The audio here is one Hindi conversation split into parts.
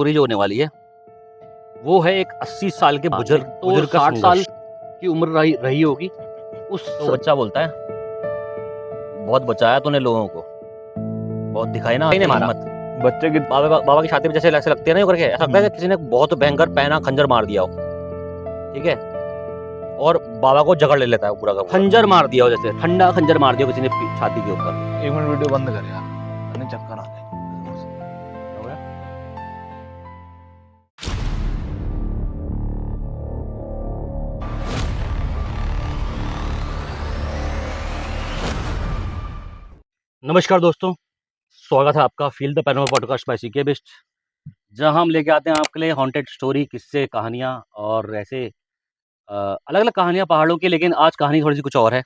पूरी जो होने वाली है वो है एक 80 साल के बुजुर्ग बुजुर्ग का 60 साल संघर्ष। की उम्र रही रही होगी। तो बच्चा बोलता है, बहुत बचाया तूने लोगों को, बहुत दिखाई ना नहीं मारा। हिम्मत। बच्चे की बाबा की छाती पे जैसे ऐसे लगती है ना, करके ऐसा लगता है कि किसी ने बहुत भयंकर पैना खंजर मार दिया हो, ठीक है, और बाबा को जकड़ ले लेता है पूरा का पूरा। खंजर मार दिया हो, जैसे ठंडा खंजर मार दिया हो किसी ने छाती के ऊपर। 1 मिनट वीडियो बंद कर यार, नहीं चक्कर आ जाएगा। नमस्कार दोस्तों, स्वागत है आपका feel the panorama podcast by CK Bisht, जहां हम लेके आते हैं आपके लिए हॉन्टेड स्टोरी, किस्से, कहानियां और ऐसे अलग अलग कहानियां पहाड़ों की। लेकिन आज कहानी थोड़ी सी कुछ और है।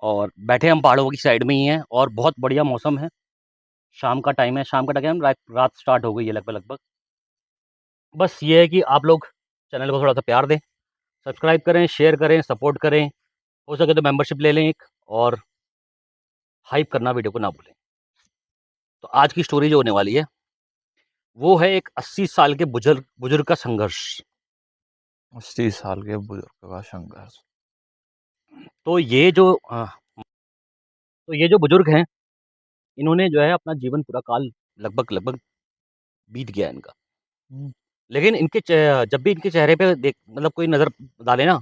और बैठे हम पहाड़ों की साइड में ही हैं और बहुत बढ़िया मौसम है। शाम का टाइम है, शाम का टाइम रात स्टार्ट हो गई है लगभग लगभग। बस ये है कि आप लोग चैनल को थोड़ा सा प्यार दें, सब्सक्राइब करें, शेयर करें, सपोर्ट करें, हो सके तो मेंबरशिप ले लें एक, और हाइप करना वीडियो को ना भूलें। तो आज की स्टोरी जो होने वाली है वो है एक 80 साल के बुजुर्ग का संघर्ष। 80 साल के बुजुर्ग का संघर्ष। तो ये जो बुजुर्ग हैं, इन्होंने जो है अपना जीवन पूरा काल लगभग लगभग बीत गया है इनका। लेकिन जब भी इनके चेहरे पे देख मतलब कोई नज़र डाले ना,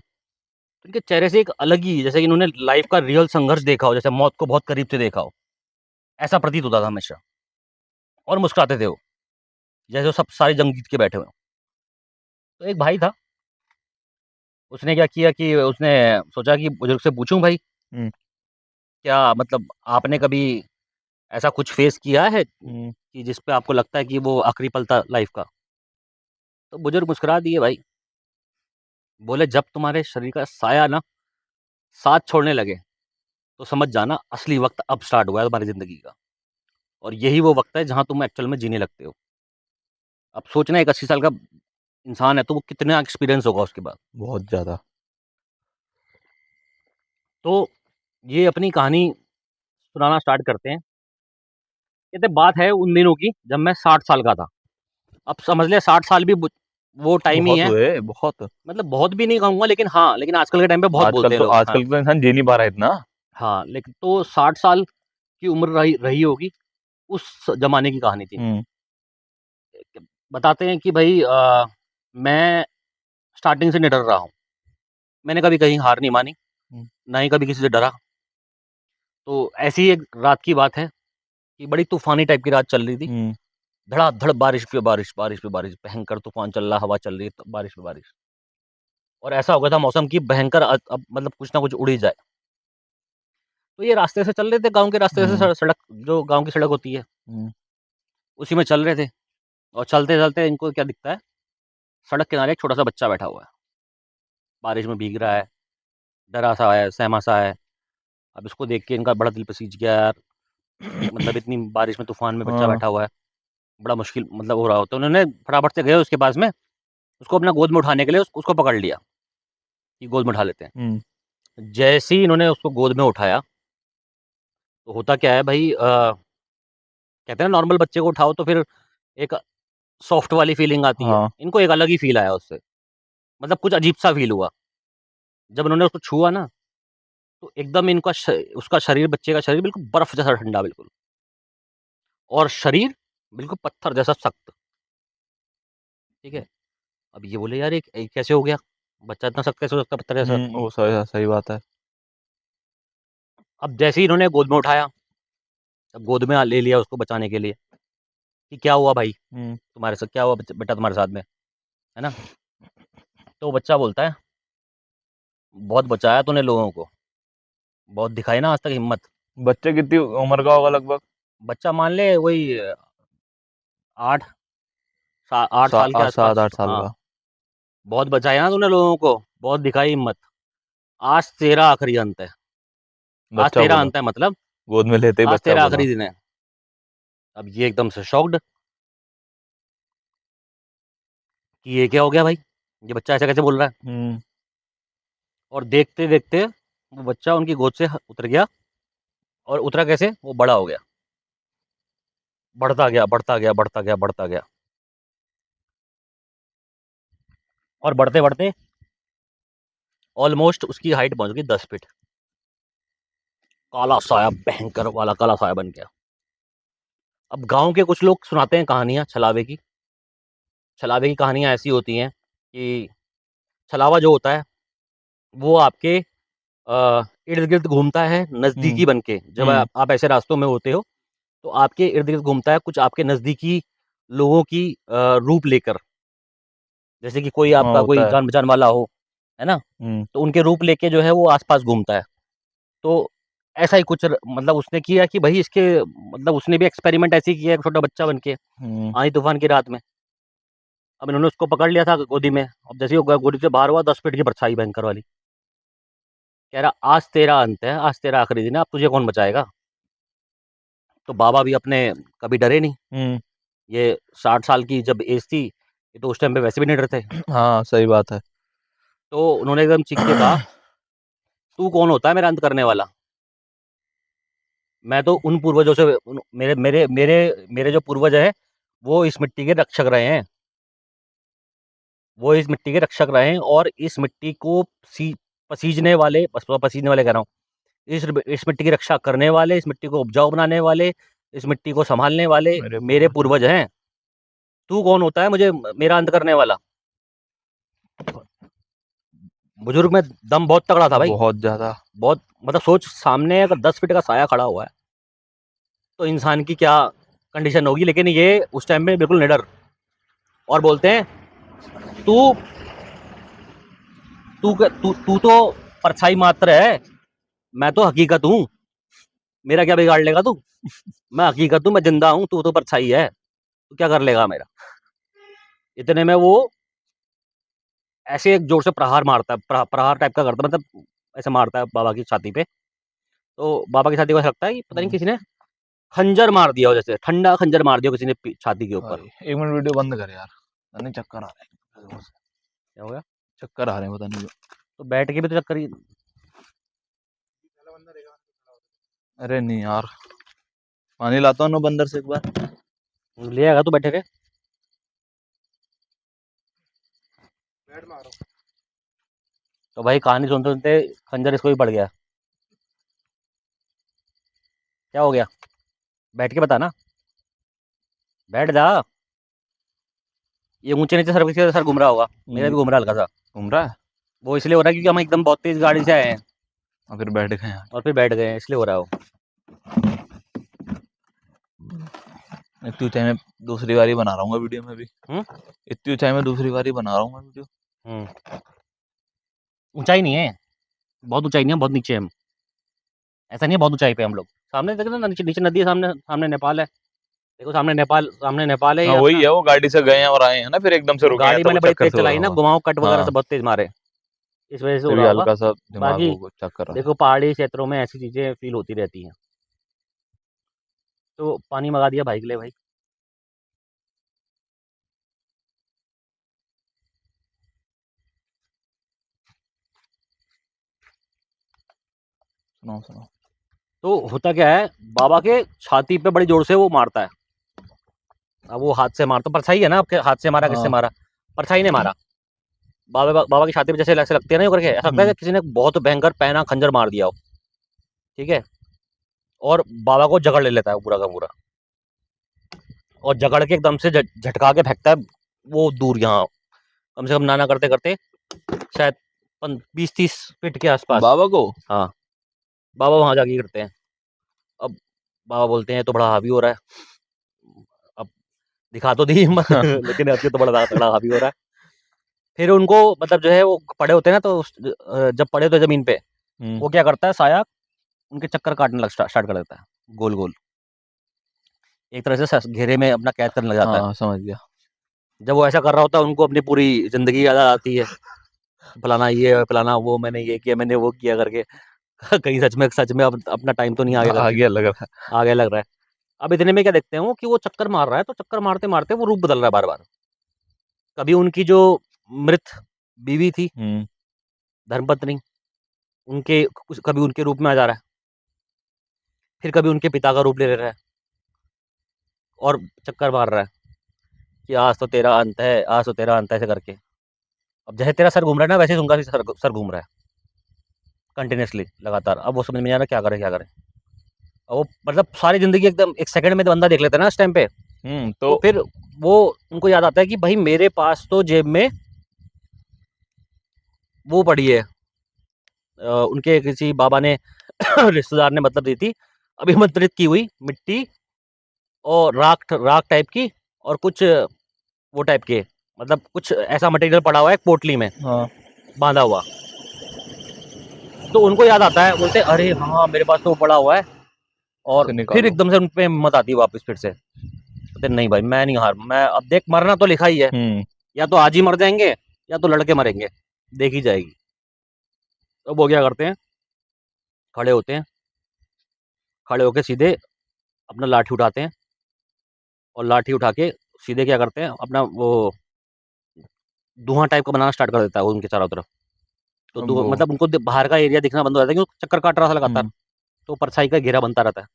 तो इनके चेहरे से एक अलग ही, जैसे कि इन्होंने लाइफ का रियल संघर्ष देखा हो, जैसे मौत को बहुत करीब से देखा हो, ऐसा प्रतीत होता था हमेशा। और मुस्कुराते थे वो, जैसे वो सब सारी जंग जीत के बैठे हुए हों। तो एक भाई था, उसने क्या किया कि उसने सोचा कि बुजुर्ग से पूछूं, भाई क्या मतलब आपने कभी ऐसा कुछ फेस किया है कि जिस पे आपको लगता है कि वो आखिरी पल था लाइफ का? तो बुजुर्ग मुस्कुरा दिए भाई, बोले जब तुम्हारे शरीर का साया ना साथ छोड़ने लगे तो समझ जाना असली वक्त अब स्टार्ट हुआ है तुम्हारी ज़िंदगी का, और यही वो वक्त है जहाँ तुम एक्चुअल में जीने लगते हो। अब सोचना, एक 80 साल का इंसान है तो वो कितना एक्सपीरियंस होगा उसके बाद। बहुत ज्यादा। तो ये अपनी कहानी सुनाना स्टार्ट करते हैं। कहते बात है उन दिनों की जब मैं 60 साल का था। अब समझ ले 60 साल भी वो टाइम ही बहुत है, हुए, बहुत। मतलब बहुत भी नहीं कहूँगा, लेकिन हाँ, लेकिन आजकल के टाइम पे बहुत बोलते हैं लोग। हाँ, आजकल तो इंसान जी नहीं पा रहा है इतना। हाँ, लेकिन तो 60 साल की उम्र रही रही होगी, उस ज़माने की कहानी थी। बताते हैं कि भाई मैं स्टार्टिंग से निडर रहा हूँ। मैंने कभी कहीं हार नहीं मानी, ना ही कभी किसी से डरा। तो ऐसी ही एक रात की बात है कि बड़ी तूफ़ानी टाइप की रात चल रही थी। धड़ाधड़ बारिश पे बारिश, बारिश पे बारिश, भयंकर तूफ़ान चल रहा, हवा चल रही है, तो बारिश पे बारिश। और ऐसा हो गया था मौसम कि भयंकर अब मतलब कुछ ना कुछ उड़ ही जाए। तो ये रास्ते से चल रहे थे, गाँव के रास्ते से, सड़क जो गाँव की सड़क होती है, उसी में चल रहे थे। और चलते-चलते इनको क्या दिखता है, सड़क किनारे एक छोटा-सा बच्चा बैठा हुआ है। बारिश में भीग रहा है, डरा-सा है, सहमा-सा है। अब इसको देख के इनका बड़ा दिल पसीज गया यार। मतलब इतनी बारिश में, तूफ़ान में बच्चा बैठा हुआ है, बड़ा मुश्किल मतलब हो रहा हो। तो उन्होंने फटाफट से गए उसके पास में, उसको अपना गोद में उठाने के लिए उसको पकड़ लिया कि गोद में उठा लेते हैं। जैसे ही इन्होंने उसको गोद में उठाया, तो होता क्या है भाई, कहते हैं ना नॉर्मल बच्चे को उठाओ तो फिर एक सॉफ्ट वाली फीलिंग आती है। हाँ। इनको एक अलग ही फ़ील आया उससे, मतलब कुछ अजीब-सा फ़ील हुआ। जब उन्होंने उसको छुआ ना, तो एकदम उसका शरीर, बच्चे का शरीर बिल्कुल बर्फ़ जैसा ठंडा बिल्कुल, और शरीर बिल्कुल पत्थर जैसा सख्त, ठीक है? अब ये बोले यार ये कैसे हो गया? बच्चा इतना सख्त कैसे हो सकता है पत्थर जैसा? वो सही सही बात है। अब जैसे ही इन्होंने गोद में उठाया, अब गोद में ले लिया उसको बचाने के लिए, कि क्या हुआ भाई? तुम्हारे साथ क्या हुआ बेटा तुम्हारे साथ में? है ना? तो बच्चा बोलता है, बहुत बचाया तूने लोगों को, बहुत दिखाई ना आज तक हिम्मत। बच्चे कितनी उम्र का होगा लगभग? बच्चा मान ले वही 8 8 साल के 7 आसपास। 8 साल हाँ, का। बहुत बचाया ना तूने लोगों को, बहुत दिखाई हिम्मत। आज तेरा आखिरी अंत है। आज बच्चा तेरा बोला, अंत है, मतलब गोद में लेते ही आज बच्चा तेरा बोला। आखिरी दिन है। अब ये एकदम से शॉक्ड कि ये क्या हो गया भाई? ये बच्चा ऐसा कैसे बोल रहा है? और देखते-देखते वो बच्चा उनकी गोद से उतर गया, और उतरा कैसे? वो बड़ा हो गया। बढ़ता गया, बढ़ता गया, बढ़ता गया, बढ़ता गया। और बढ़ते-बढ़ते ऑलमोस्ट उसकी हाइट पहुँच गई 10 फीट। काला साया, भयंकर वाला काला साया बन गया। अब गाँव के कुछ लोग सुनाते हैं कहानियाँ छलावे की। छलावे की कहानियाँ ऐसी होती हैं कि छलावा जो होता है, वो आपके इर्द-गिर्द घूमता है नज़दीकी बन के। जब आप ऐसे रास्तों में होते हो, तो आपके इर्द-गिर्द घूमता है कुछ आपके नज़दीकी लोगों की रूप लेकर। जैसे कि कोई हाँ आपका कोई होता है। जान-पहचान वाला हो, है ना? तो उनके रूप लेके जो है वो आस-पास घूमता है। तो ऐसा ही कुछ मतलब उसने किया कि भई इसके मतलब उसने भी एक्सपेरिमेंट ऐसे ही किया एक छोटा बच्चा बन के, आंधी-तूफ़ान की रात में। अब इन्होंने उसको पकड़ लिया था गोदी में। अब जैसे ही वो गोदी से बाहर हुआ 10 फीट की परछाई भयंकर वाली। कह रहा आज तेरा अंत है, आज तेरा आखिरी दिन है, अब तुझे कौन बचाएगा? तो बाबा भी अपने कभी डरे नहीं। ये 60 साल की जब एज थी, ये तो उस टाइम पे वैसे भी नहीं डरते। हाँ सही बात है। तो उन्होंने एकदम चीख के कहा, "तू कौन होता है मेरा अंत करने वाला? मैं तो उन पूर्वजों से उन मेरे मेरे मेरे मेरे जो पूर्वज हैं, वो इस मिट्टी के रक्षक रहे हैं। वो इस मिट्टी के रक्षक रहे हैं और इस मिट्टी को सी पसीजने वाले पसीजने वाले कह रहा हूँ, इस मिट्टी की रक्षा करने वाले, इस मिट्टी को उपजाऊ बनाने वाले, इस मिट्टी को सँभालने वाले मेरे मेरे पूर्वज पूर्वज हैं। तू कौन होता है मुझे मेरा अंत करने वाला?" बुजुर्ग में दम बहुत तगड़ा था भाई। बहुत ज्यादा। बहुत मतलब सोच सामने अगर 10 फीट का साया खड़ा हुआ है, तो इंसान की क्या कंडीशन होगी। लेकिन ये उस टाइम में बिल्कुल निडर और बोलते हैं, "तू तू तू तू तो परछाई मात्र है, मैं तो हकीकत हूँ। मेरा क्या बिगाड़ लेगा तू? मैं हकीकत हूँ, मैं जिंदा हूँ, तू तो परछाई है। तू क्या कर लेगा मेरा?" इतने में वो ऐसे एक जोर से प्रहार मारता है, प्रहार टाइप का करता है, मतलब ऐसे मारता है बाबा की छाती पे। तो बाबा की छाती को ऐसा लगता है कि पता नहीं किसी ने खंजर मार दिया हो, जैसे ठंडा खंजर मार दिया हो किसी ने छाती के ऊपर। भाई 1 मिनट वीडियो बंद कर यार, पता नहीं चक्कर आ रहे हैं। क्या हो गया? चक्कर आ रहे हैं पता नहीं क्यों। तो बैठ के भी तो चक्कर ही अरे नहीं यार, पानी लाता हूँ ना बंदर से एक बार। ले आएगा तू बैठे के। तो भाई कहानी सुनते सुनते खंजर इसको भी पड़ गया। क्या हो गया? बैठ के बता ना। बैठ जा। ये ऊंचे नीचे सर किसी का सर घूम रहा होगा। मेरा भी घूम रहा है हल्का सा। घूम रहा है। वो इसलिए हो रहा है क्योंकि हम एकदम बहुत तेज गाड़ी से आए हैं और फिर बैठ गए यहाँ। और फिर बैठ गए हैं, इसलिए हो रहा है वो। इतनी ऊंचाई में दूसरी बारी बना रहा हूँ वीडियो में भी। हम्म इतनी ऊंचाई में दूसरी बारी बना रहा हूँ मैं वीडियो। हम्म ऊंचाई नहीं है, बहुत ऊंचाई नहीं है, बहुत नीचे है हम। ऐसा नहीं है बहुत ऊंचाई पे हम लोग। सामने देखो ना, नीचे नीचे नदी है, सामने सामने नेपाल है। देखो सामने नेपाल है ये हाँ वही अपना। है, वो गाड़ी से गए हैं और आए हैं ना, फिर एकदम से वो रुके हैं गाड़ी तो वो मैंने बड़ी चक्कर तेज से हो रहा चलाई ना, होगा। घुमाव कट वगैरह से हाँ बहुत तेज मारे, इस वजह से हो फिर रहा भी होगा। हल्का सा दिमाग बाकी को चक्कर आ रहा देखो पहाड़ी क्षेत्रों में ऐसी चीजें फील होती रहती हैं। तो पानी मंगा दिया भाई के लिए भाई। है। सुनाओ सुनाओ। तो होता क्या है, बाबा के छाती पे बड़ी जोर से वो मारता है। अब वो हाथ से मारता, परछाई है ना, आपके हाथ से मारा किससे हाँ। मारा? परछाई ने मारा। बाबा की छाती पे जैसे ऐसे लगते हैं ना यूं करके, ऐसा लगता है कि किसी ने बहुत भयंकर पैना खंजर मार दिया हो। ठीक है। और बाबा को जकड़ ले लेता है वो पूरा का पूरा, और जकड़ के एकदम से झटका के फेंकता है वो दूर, यहाँ कम से कम नाना करते करते शायद 20-30 फीट के आसपास। बाबा को। हाँ, बाबा वहां जाके गिरते हैं। अब बाबा बोलते हैं तो बड़ा हावी हो रहा है। अब दिखा तो दी हिम्मत लेकिन अब ये तो बड़ा तगड़ा हावी हो रहा है। फिर उनको मतलब जो है वो पड़े होते हैं ना, तो जब पड़े होते हैं जमीन पे, वो क्या करता है साया, उनके चक्कर काटने लग स्टार्ट कर देता है, गोल गोल, एक तरह से घेरे में अपना कैद करने लग जाता है। हाँ समझ गया। जब वो ऐसा कर रहा होता है, उनको अपनी पूरी जिंदगी याद आती है, फलाना ये फलाना वो, मैंने ये किया, मैंने वो किया करके। कहीं सच में अपना टाइम तो नहीं आ गया आ करके, गया लग रहा आगे लग रहा है। अब इतने में क्या देखते हैं वो कि वो चक्कर मार रहा है, तो चक्कर मारते मारते वो रूप बदल रहा है बार बार। कभी उनकी जो मृत बीवी थी, है। धर्मपत्नी, उनके कभी उनके रूप में आ जा रहा है, फिर कभी उनके पिता का रूप ले रहा है और चक्कर मार रहा है कि आज तो तेरा अंत है, आज तो तेरा अंत है, ऐसे करके। अब जैसे तेरा सर घूम रहा है ना, वैसे ही उनका भी सर घूम रहा है कंटिन्यूअसली, लगातार। अब वो समझ में नहीं आ रहा क्या करें क्या करें। और वो मतलब सारी ज़िंदगी एकदम 1 सेकंड में तो बंदा देख लेता है ना इस टाइम पे। तो तो फिर वो उनको याद आता है कि भाई मेरे पास तो जेब में वो पड़ी है, उनके किसी बाबा ने रिश्तेदार ने मतलब दी थी, अभिमंत्रित की हुई मिट्टी और राख राख टाइप की, और कुछ वो टाइप के, मतलब कुछ ऐसा मटेरियल पड़ा हुआ है एक पोटली में हाँ, बांधा हुआ। तो उनको याद आता है, बोलते हैं अरे हाँ मेरे पास तो वो पड़ा हुआ है। और उसे फिर निकालो। एकदम से उन पे हिम्मत आती है वापस फिर से, बोलते नहीं भाई मैं नहीं हार, मैं अब देख मरना तो लिखा ही है, या तो आज ही मर जाएंगे या तो लड़के मरेंगे, देखी जाएगी। तो वो क्या करते हैं, खड़े होते हैं, खड़े होके सीधे अपना लाठी उठाते हैं, और लाठी उठा के सीधे क्या करते हैं, अपना वो धुआं टाइप का बनाना स्टार्ट कर देता है वो उनके चारों तरफ। तो अब वो मतलब उनको बाहर का एरिया दिखना बंद हो जाता है क्योंकि चक्कर काट रहा था लगातार। हम्म, तो परछाई का घेरा बनता रहता है।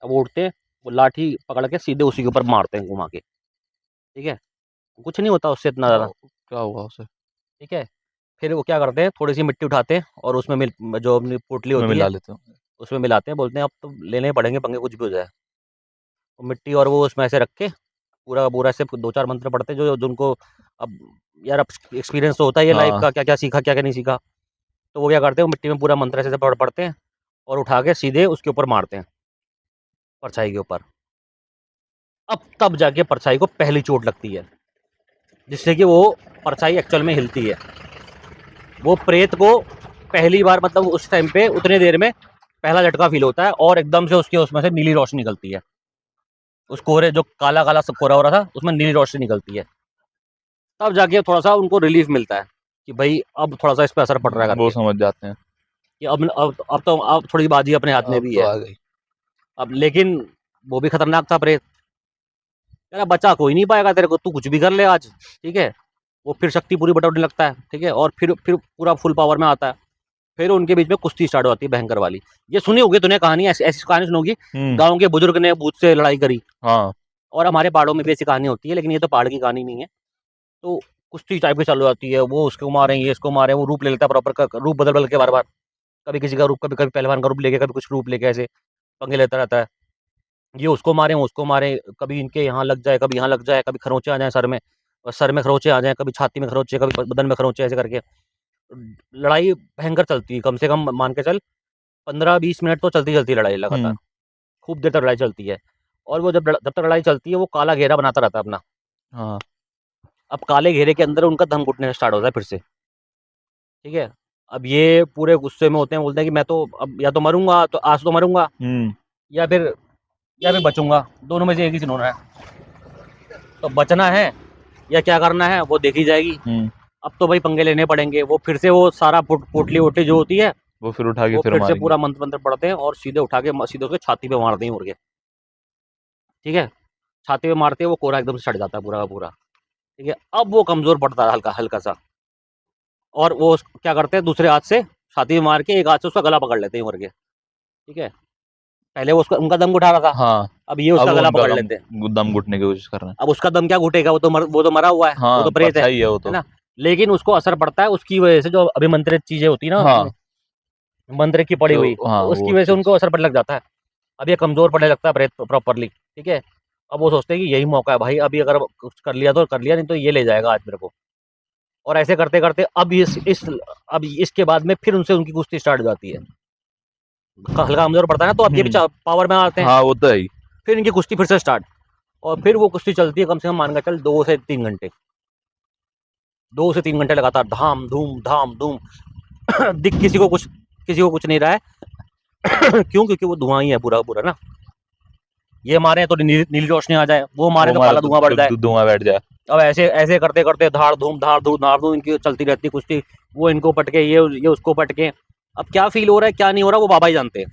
अब वो उठते हैं, वो लाठी पकड़ के सीधे उसी के ऊपर मारते हैं घुमा के, ठीक है। कुछ नहीं होता उससे इतना ज़्यादा, क्या हुआ उसे? ठीक है। फिर वो क्या करते हैं, थोड़ी सी मिट्टी उठाते हैं और उसमें जो अपनी पोटली उसमें होती है मिला लेते हो। उसमें मिलाते हैं, बोलते हैं अब तो लेने ही पड़ेंगे पंगे, कुछ भी हो जाए। वो मिट्टी और वो उसमें ऐसे रख के पूरा का पूरा ऐसे 2-4 मंत्र पढ़ते हैं जो उनको अब यार अब एक्सपीरियंस तो होता ही है लाइफ हाँ, का, क्या क्या सीखा क्या क्या नहीं सीखा। तो वो क्या करते हैं, वो मिट्टी में पूरा मंत्र ऐसे पढ़ते हैं और उठा के सीधे उसके ऊपर मारते हैं, परछाई के ऊपर। अब तब जाके परछाई को पहली चोट लगती है, जिससे कि वो परछाई एक्चुअल में हिलती है। वो प्रेत को पहली बार मतलब उस टाइम पे उतने देर में पहला झटका फील होता है, और एकदम से उसके उसमें से नीली रोशनी निकलती है। उस कोहरे जो काला काला सब कोहरा हो रहा था उसमें नीली रोशनी निकलती है। तब जाके थोड़ा सा उनको रिलीफ मिलता है कि भाई अब थोड़ा सा इस पे असर पड़ रहा है वो करके, समझ जाते हैं। कि अब थोड़ी बाजी अपने हाथ में अब भी तो है। आ गई। अब लेकिन वो भी खतरनाक था प्रेत, कह रहा बचा कोई नहीं पाएगा तेरे को, तू कुछ भी कर ले आज, ठीक है। वो फिर शक्ति पूरी बटोरने लगता है, ठीक है, और फिर पूरा फुल पावर में आता है। फिर उनके बीच में कुश्ती स्टार्ट होती है भयंकर वाली। ये सुनी होगी तूने कहानी, ऐसी ऐसी कहानी सुनी होगी, गाँव के बुजुर्ग ने भूत से लड़ाई करी। हाँ, और हमारे पहाड़ों में भी ऐसी कहानी होती है, लेकिन ये तो पहाड़ की कहानी नहीं है। तो कुश्ती टाइप की चालू जाती है, वो उसको मारे ये इसको मारे, वो रूप ले लेता है प्रॉपर, रूप बदल बदल के बार बार, कभी किसी का रूप, कभी कभी पहलवान का रूप लेके, कभी कुछ रूप लेके, ऐसे पंगे लेता रहता है। ये उसको मारे वो उसको मारे, कभी इनके यहाँ लग जाए, कभी यहाँ लग जाए, कभी खरोंचे आ जाए सर में, और सर में खरोंचे आ जाए, कभी छाती में खरोंचे, कभी बदन में खरोंचे, ऐसे करके लड़ाई भयंकर चलती है। कम से कम मान के चल 15-20 मिनट तो चलती चलती है लड़ाई लगातार, खूब देर तक लड़ाई चलती है। और वो जब तक लड़ाई चलती है वो काला घेरा बनाता रहता है अपना। हाँ, अब काले घेरे के अंदर उनका दम घुटने स्टार्ट होता है फिर से, ठीक है। अब ये पूरे गुस्से में होते हैं, बोलते हैं कि मैं तो अब या तो मरूंगा, तो आज तो मरूंगा, या फिर बचूंगा, दोनों में से एक ही चीज़ होना है। तो बचना है या क्या करना है वो देखी जाएगी। अब तो भाई पंगे लेने पड़ेंगे। वो फिर से वो सारा पोटली वोटली जो होती है वो फिर उठा के वो फिर फिर से मारेंगे। पूरा मंत्र मंत्र पढ़ते हैं और सीधे उठा के सीधे उसके छाती पे मारते हैं मुर्गे, ठीक है। छाती पे मारते हैं, वो कोहरा एकदम से छट जाता है पूरा का पूरा, ठीक है। अब वो कमजोर पड़ता है हल्का हल्का सा, और वो क्या करते हैं, दूसरे हाथ से छाती में मार के एक हाथ से उसका गला पकड़ लेते हैं मुर्गे, ठीक है। पहले वो उसका उनका दम उठा रहा था, हाँ, अब ये अब उसका गला उनका पकड़ दम लेते हैं। दम घुटने की कोशिश कर रहे हैं। अब उसका दम क्या घुटेगा, वो तो मरा हुआ है, वो हाँ, तो प्रेत परछाई है वो है तो। ना। लेकिन उसको असर पड़ता है उसकी वजह से, जो अभिमंत्रित चीजें होती है ना हाँ, मंत्र की पड़ी जो हुई, हाँ तो उसकी वो वजह से चीज। उनको असर पड़ने लग जाता है। अब ये कमजोर पड़ने लगता है प्रेत प्रॉपरली, ठीक है। अब वो सोचते हैं कि यही मौका है भाई, अभी अगर कुछ कर लिया तो कर लिया, नहीं तो ये ले जाएगा आज मेरे को। और ऐसे करते करते अब इसके बाद में फिर उनसे उनकी कुश्ती स्टार्ट हो जाती है। हल्का कमजोर पड़ता है ना, तो अब ये भी पावर में आते हैं। हाँ, वो तो है ही। फिर इनकी कुश्ती फिर से स्टार्ट, और फिर वो कुश्ती चलती है कम से कम मान कर चल 2 से 3 घंटे, 2 से 3 घंटे लगातार धाम धूम। दिख किसी को कुछ नहीं रहा है। क्यों? क्योंकि वो धुआं ही है पूरा पूरा ना। ये मारे तो नीली रोशनी आ जाए, वो मारे वो तो मारे काला धुआं बढ़ जाए। तो धुआं बैठ जाए। अब ऐसे ऐसे करते करते धाड़ धूम इनकी चलती रहती कुश्ती। वो इनको पटके, ये उसको पटके। अब क्या फील हो रहा है क्या नहीं हो रहा वो बाबा ही जानते हैं,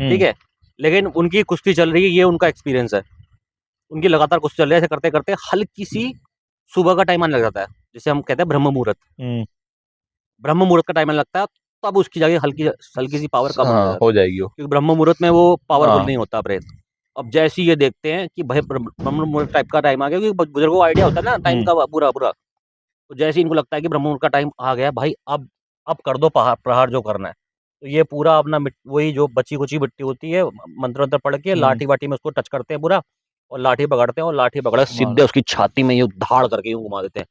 ठीक है। लेकिन उनकी कुश्ती चल रही है, ये उनका एक्सपीरियंस है। उनकी लगातार कुश्ती चल रही है, ऐसे करते करते हल्की सी सुबह का टाइम आने लग जाता है, जिसे हम कहते हैं ब्रह्म मुहूर्त। ब्रह्म मुहूर्त का टाइम आने लगता है, तब उसकी जगह हल्की हल्की सी पावर कम होने हाँ, लगती हो है, जाएगी वो। क्योंकि ब्रह्म मुहूर्त में वो पावरफुल हाँ, नहीं होता प्रेत। अब जैसे ही ये देखते हैं कि भाई ब्रह्म मुहूर्त टाइप का टाइम आ गया, क्योंकि बुजुर्गों को आइडिया होता है ना टाइम का पूरा पूरा। तो जैसे ही इनको लगता है कि ब्रह्म मुहूर्त का टाइम आ गया भाई, अब कर दो प्रहार जो करना है। तो ये पूरा अपना वही जो बची-कुची मिट्टी होती है, मंत्र-वंत्र पढ़ के लाठी-वाठी में उसको टच करते हैं पूरा, और लाठी पकड़ते हैं, और लाठी पकड़ के मार सीधे उसकी छाती में यूँ धाड़ करके यूँ घुमा देते हैं,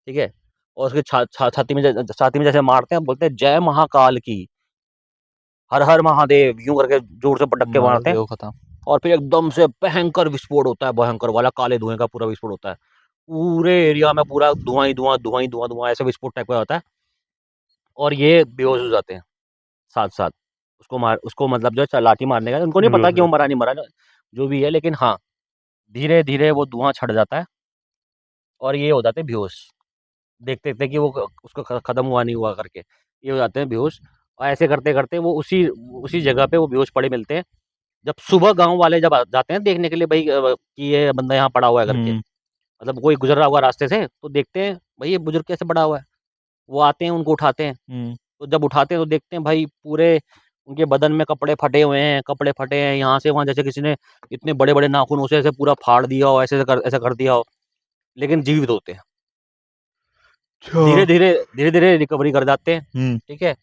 ठीक है? और उसकी छाती में जैसे मारते हैं, बोलते हैं जय महाकाल की, हर हर महादेव, यूँ करके जोर से पटक के मार मारते हैं। देव खत्म। और फिर एकदम से भयंकर विस्फोट होता है, भयंकर वाला काले धुएँ का पूरा विस्फोट होता है। पूरे एरिया में पूरा धुआँ ही धुआँ, धुआँ ही धुआँ, धुआँ ऐसे विस्फोट टाइप का होता है, और ये बेहोश हो जाते हैं साथ-साथ। उसको मतलब जो है लाठी मारने का उनको नहीं पता कि वो मरा नहीं मरा, जो भी है, लेकिन हाँ, धीरे-धीरे वो धुआँ छँट जाता है और ये हो जाते हैं बेहोश। देखते-देखते कि वो उसको खत्म हुआ नहीं हुआ करके, ये हो जाते हैं बेहोश। और ऐसे करते-करते वो उसी उसी जगह पे वो बेहोश पड़े मिलते हैं। जब सुबह गाँव वाले जब जाते हैं देखने के लिए भाई, कि ये बंदा यहाँ पड़ा हुआ है करके, मतलब कोई गुज़र रहा होगा रास्ते से, तो देखते हैं भाई ये बुजुर्ग कैसे पड़ा हुआ है। वो आते हैं, उनको उठाते हैं। तो जब उठाते हैं तो देखते हैं भाई पूरे उनके बदन में कपड़े फटे हुए हैं, कपड़े फटे हैं यहाँ से वहाँ, जैसे किसी ने इतने बड़े-बड़े नाखूनों से ऐसे पूरा फाड़ दिया हो, ऐसा कर दिया हो, लेकिन जीवित होते हैं। धीरे-धीरे रिकवरी कर जाते हैं, ठीक है?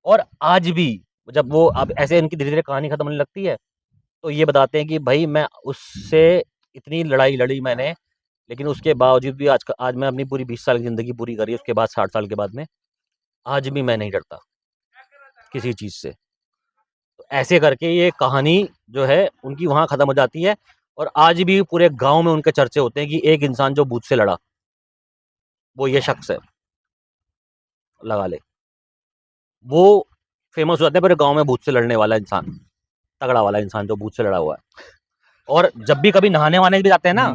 और आज भी जब वो अब ऐसे इनकी धीरे-धीरे कहानी खत्म होने लगती है, तो ये बताते हैं कि भाई मैं उससे इतनी लड़ाई लड़ी मैंने, लेकिन उसके बावजूद भी आज मैं अपनी पूरी 20 साल की ज़िंदगी पूरी करी, उसके बाद 60 साल के बाद में, आज भी मैं नहीं डरता किसी चीज़ से। तो ऐसे करके ये कहानी जो है उनकी वहाँ खत्म हो जाती है, और आज भी पूरे गाँव में उनके चर्चे होते हैं कि एक इंसान जो भूत से लड़ा, वो ये शख्स है, लगा ले। वो फेमस हो जाता है पूरे गाँव में भूत से लड़ने वाला इंसान, तगड़ा वाला इंसान जो भूत से लड़ा हुआ है। और जब भी कभी नहाने-वहाने भी जाते हैं ना,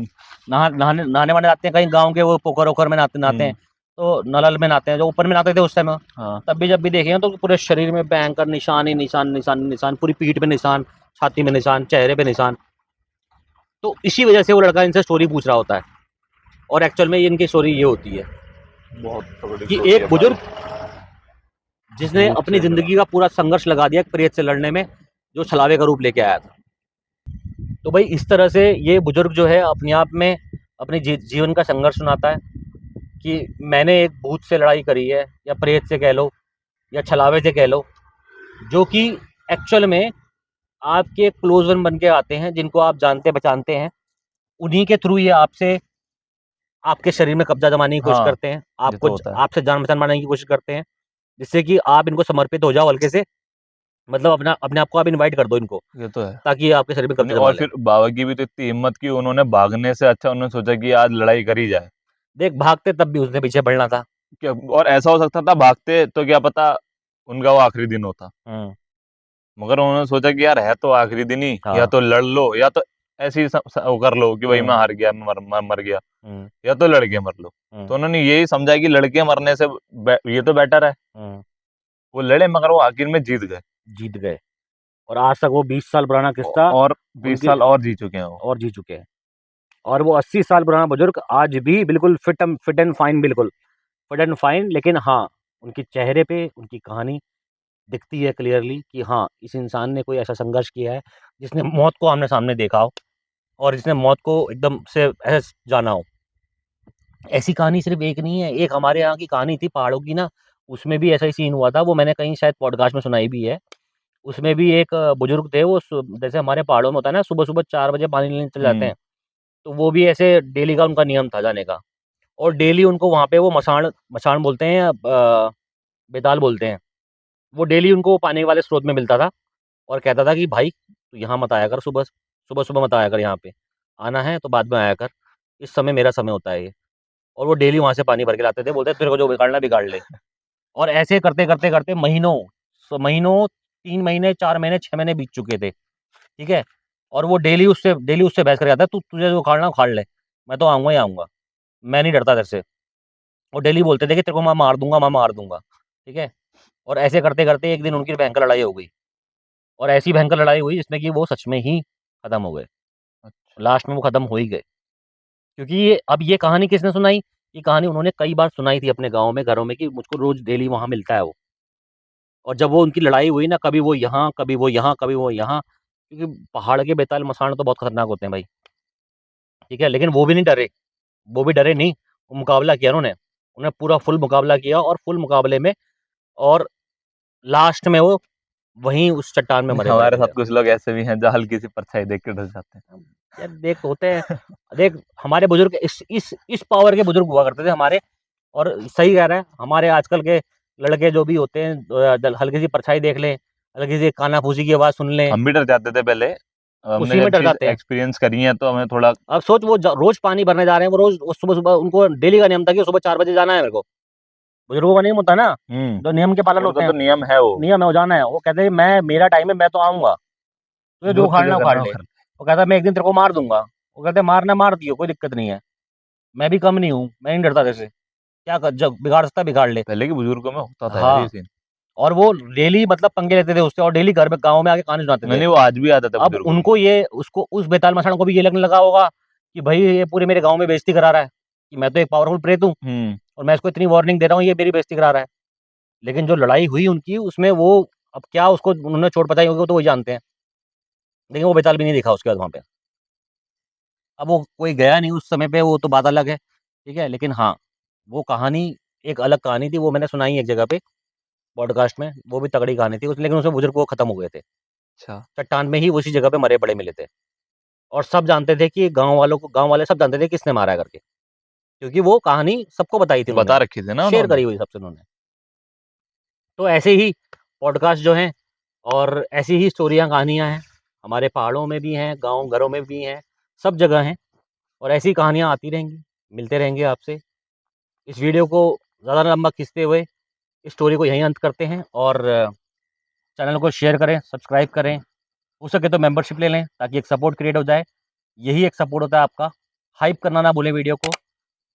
नहाने-वहाने जाते हैं कहीं गाँव के वो पोखर-वोखर में नहाते हैं, तो नलल में नहाते हैं, जो ऊपर में नहाते थे उस समय, तब भी जब भी देखे हैं तो पूरे शरीर में भयंकर निशान ही निशान, निशान निशान, पूरी पीठ पे निशान, छाती में निशान, चेहरे पे निशान। तो इसी वजह से वो लड़का इनसे स्टोरी पूछ रहा होता है, और एक्चुअल में इनकी स्टोरी ये होती है बहुत तगड़ी कि story है एक बुजुर्ग जिसने भूत अपनी से लड़ा। ज़िंदगी का पूरा संघर्ष लगा दिया एक प्रेत से लड़ने में, जो छलावे का रूप लेके आया था। तो भाई इस तरह से ये बुजुर्ग जो है अपने आप में अपने जीवन का संघर्ष सुनाता है कि मैंने एक भूत से लड़ाई करी है, या प्रेत से कह लो, या छलावे से कह लो, जो कि एक्चुअल में आपके क्लोज वन बन के आते हैं, जिनको आप जानते पहचानते हैं, उन्हीं के थ्रू ये आपसे आपके शरीर में कब्जा जमाने की कोशिश करते हैं, ये तो होता है। आपसे जान पहचान बनाने की कोशिश करते हैं, जिससे कि आप इनको समर्पित हो जाओ हल्के से, मतलब अपने आप को आप इनवाइट कर दो इनको, ये तो है। ताकि ये आपके शरीर में कब्जा जमा और लें। फिर बाबा की भी तो इतनी हिम्मत की, उन्होंने भागने से अच्छा उन्होंने सोचा कि आज लड़ाई करी जाए। देख भागते तब भी उसने पीछे बढ़ना था। क्या और ऐसा हो सकता था भागते तो क्या पता उनका वो आखिरी दिन होता, मगर उन्होंने सोचा कि यार है तो आखिरी दिन ही, या हाँ। तो लड़ लो, या तो ऐसे ही वो कर लो कि भाई मैं हार गया, मैं मर गया, या तो लड़के मर लो। तो उन्होंने यही समझा कि लड़के मरने से ये तो बेटर है। वो लड़े, मगर वो आखिर में जीत गए। और आज तक वो 20 साल पुराना किस्सा और 20 उनकी साल और जी चुके हैं वो। और जी चुके हैं। और वो 80 साल पुराना बुजुर्ग आज भी बिल्कुल फिट एंड फाइन, बिल्कुल फिट एंड फाइन। लेकिन हाँ, उनके चेहरे पे उनकी कहानी दिखती है क्लियरली कि हाँ, इस इंसान ने कोई ऐसा संघर्ष किया है, जिसने मौत को आमने-सामने देखा हो, और जिसने मौत को एकदम से ऐसे जाना हो। ऐसी कहानी सिर्फ़ एक नहीं है, एक हमारे यहाँ की कहानी थी पहाड़ों की ना, उसमें भी ऐसा ही सीन हुआ था, वो मैंने कहीं शायद पॉडकास्ट में सुनाई भी है। उसमें भी एक बुजुर्ग थे, वो जैसे हमारे पहाड़ों में होता है ना, सुबह-सुबह 4 बजे पानी लेने चले जाते हैं, तो वो भी ऐसे डेली का उनका नियम था जाने का। और डेली उनको वहाँ पे वो मसाण मसाण बोलते हैं, या बेताल बोलते हैं। वो डेली उनको पानी वाले स्रोत में मिलता था, और कहता था कि भाई तू यहाँ मत आया कर, सुबह-सुबह मत आया कर यहाँ पे। आना है तो बाद में आया कर, इस समय मेरा समय होता है ये। और वो डेली वहाँ से पानी भर के लाते थे, बोलते तेरे को जो बिगाड़ना है बिगाड़ ले। और ऐसे करते-करते महीनों 3 महीने, 4 महीने, 6 महीने बीत चुके थे, ठीक है? और वो डेली उससे बहस करके आता है, "तू तुझे जो उखाड़ना है उखाड़ ले, मैं तो आऊँगा ही आऊँगा, मैं नहीं डरता तेरे से।" और डेली बोलते थे कि तेरे को मैं मार दूँगा, ठीक है? और ऐसे करते-करते एक दिन उनकी भयंकर लड़ाई हो गई, और ऐसी भयंकर लड़ाई हुई जिसमें कि वो सच में ही खत्म हो गए। अच्छा। लास्ट में वो खत्म हो ही गए। क्योंकि ये कहानी किसने सुनाई? ये कहानी उन्होंने कई बार सुनाई थी अपने गाँव में, घरों में, कि मुझको रोज़ डेली वहाँ मिलता है वो। और जब वो उनकी लड़ाई हुई ना, कभी वो यहाँ, कभी वो यहाँ, कभी वो यहाँ, क्योंकि पहाड़ के बेताल मसाण तो बहुत खतरनाक होते हैं भाई, ठीक है? लेकिन वो भी नहीं डरे, वो भी डरे नहीं, वो मुकाबला किया उन्होंने। उन्होंने पूरा फुल मुकाबला किया और फुल मुकाबले में और लास्ट में वो वहीं उस चट्टान में मरे हमारे पड़े साथ थे। कुछ लोग ऐसे भी हैं जो हल्की सी परछाई देख के डर जाते हैं। यार देख होते हैं, देख हमारे बुजुर्ग इस पावर के बुजुर्ग हुआ करते थे हमारे। और सही कह रहा है, हमारे आजकल के लड़के जो भी होते हैं हल्की सी परछाई देख लें, हल्की सी कानाफूसी की आवाज़ सुन लें, हम भी डर जाते थे पहले, अब हमने उसी में जब डर चीज़ जाते हैं। एक्सपीरियंस करी है तो हमें थोड़ा अब सोच वो रोज़ पानी भरने जा रहे हैं, वो रोज़ सुबह-सुबह उनको डेली का नियम था कि सुबह 4 बजे जाना है मेरे को। बुजुर्गों का नियम होता है ना, जो नियम के पालन होते उनका हैं, तो नियम है वो, नियम है, वो जाना है। वो कहते हैं मैं मेरा टाइम है, मैं तो आऊँगा, तुझे जो जो तुझे उखाड़ना है करना उखाड़ है वो ले। कर। वो कहता है मैं एक दिन तेरे को मार दूँगा। वो कहते हैं मारना मार दियो, कोई दिक्कत नहीं है। मैं भी कम नहीं हूँ, मैं नहीं डरता तेरे से। क्या कर जब बिगाड़ सकता है बिगाड़ ले। पहले के बुजुर्गों में होता था यार ये हाँ, सीन। और वो डेली मतलब पंगे लेते थे उससे और डेली घर में गाँव में आके कहानी सुनाते नहीं, थे। नहीं, वो आज भी आदत है अब बुजुर्गों की। उनको ये उसको उस बेताल मसाण को भी ये लगने लगा होगा कि भई ये पूरे मेरे गाँव में बेइज़्ज़ती करा रहा है, कि मैं तो एक पावरफुल प्रेत हूँ हुँ, और मैं इसको इतनी वार्निंग दे रहा हूँ, ये मेरी बेइज़्ज़ती करा रहा है। लेकिन जो लड़ाई हुई उनकी उसमें वो अब क्या उसको उन्होंने चोट पहुँचाई होगी वो तो वही जानते हैं। लेकिन वो बेताल भी नहीं दिखा उसके बाद वहाँ पे। अब वो कोई गया नहीं उस समय पे, वो तो बात अलग है, ठीक है? लेकिन हाँ, वो कहानी एक अलग कहानी थी, वो मैंने सुनाई एक जगह पे पॉडकास्ट में, वो भी तगड़ी कहानी थी उस लेकिन उसमें बुजुर्ग वो खत्म हो गए थे। अच्छा। चट्टान में ही उसी जगह पे मरे पड़े मिले थे और सब जानते थे कि गाँव वाले सब जानते थे किसने मारा है करके, क्योंकि वो कहानी सबको बताई थी बता उन्होंने, रखी थी ना शेयर उन्होंने। करी हुई सबसे उन्होंने। तो ऐसे ही पॉडकास्ट जो हैं और ऐसी ही स्टोरियाँ, कहानियाँ हैं, हमारे पहाड़ों में भी हैं, गाँव घरों में भी हैं, सब जगह हैं और ऐसी कहानियाँ आती रहेंगी, मिलते रहेंगे आपसे। इस वीडियो को ज़्यादा लंबा खींचते हुए इस स्टोरी को यहीं अंत करते हैं और चैनल को शेयर करें, सब्सक्राइब करें, हो सके तो मेंबरशिप ले लें ताकि एक सपोर्ट क्रिएट हो जाए। यही एक सपोर्ट होता है आपका। हाइप करना ना भूलें वीडियो को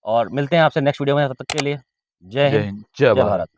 और मिलते हैं आपसे नेक्स्ट वीडियो में, तब तक के लिए जय जय हिंद, हिंद, जय जय भारत। भारत।